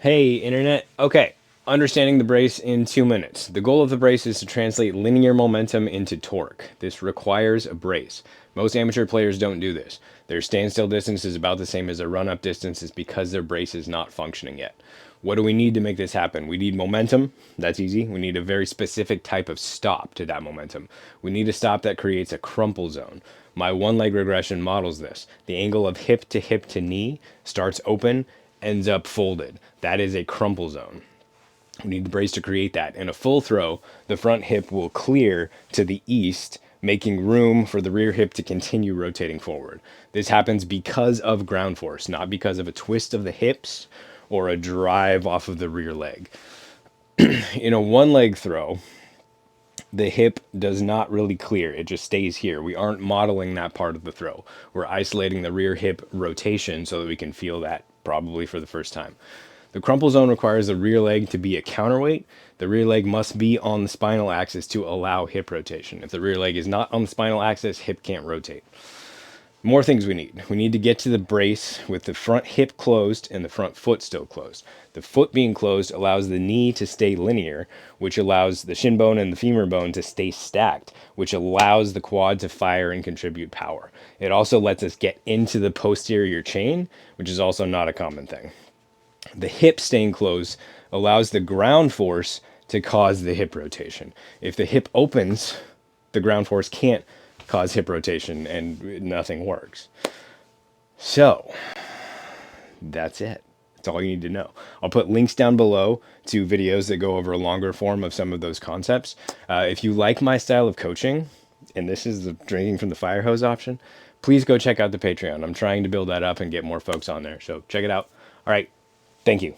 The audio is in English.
Hey, internet. Okay, understanding the brace in 2 minutes. The goal of the brace is to translate linear momentum into torque. This requires a brace. Most amateur players don't do this. Their standstill distance is about the same as their run-up distance is because their brace is not functioning yet. What do we need to make this happen? We need momentum. That's easy. We need a very specific type of stop to that momentum. We need a stop that creates a crumple zone. My one leg regression models this. The angle of hip to knee starts open, ends up folded. That is a crumple zone. We need the brace to create that. In a full throw, the front hip will clear to the east, making room for the rear hip to continue rotating forward. This happens because of ground force, not because of a twist of the hips or a drive off of the rear leg. In a one leg throw, the hip does not really clear. It just stays here. We aren't modeling that part of the throw. We're isolating the rear hip rotation so that we can feel that probably for the first time. The crumple zone requires the rear leg to be a counterweight. The rear leg must be on the spinal axis to allow hip rotation. If the rear leg is not on the spinal axis, hip can't rotate. More things we need. We need to get to the brace with the front hip closed and the front foot still closed. The foot being closed allows the knee to stay linear, which allows the shin bone and the femur bone to stay stacked, which allows the quad to fire and contribute power. It also lets us get into the posterior chain, which is also not a common thing. The hip staying closed allows the ground force to cause the hip rotation. If the hip opens, the ground force can't cause hip rotation and nothing works. So that's it. That's all you need to know. I'll put links down below to videos that go over a longer form of some of those concepts. If you like my style of coaching, and this is the drinking from the fire hose option, please go check out the Patreon. I'm trying to build that up and get more folks on there. So check it out. All right. Thank you.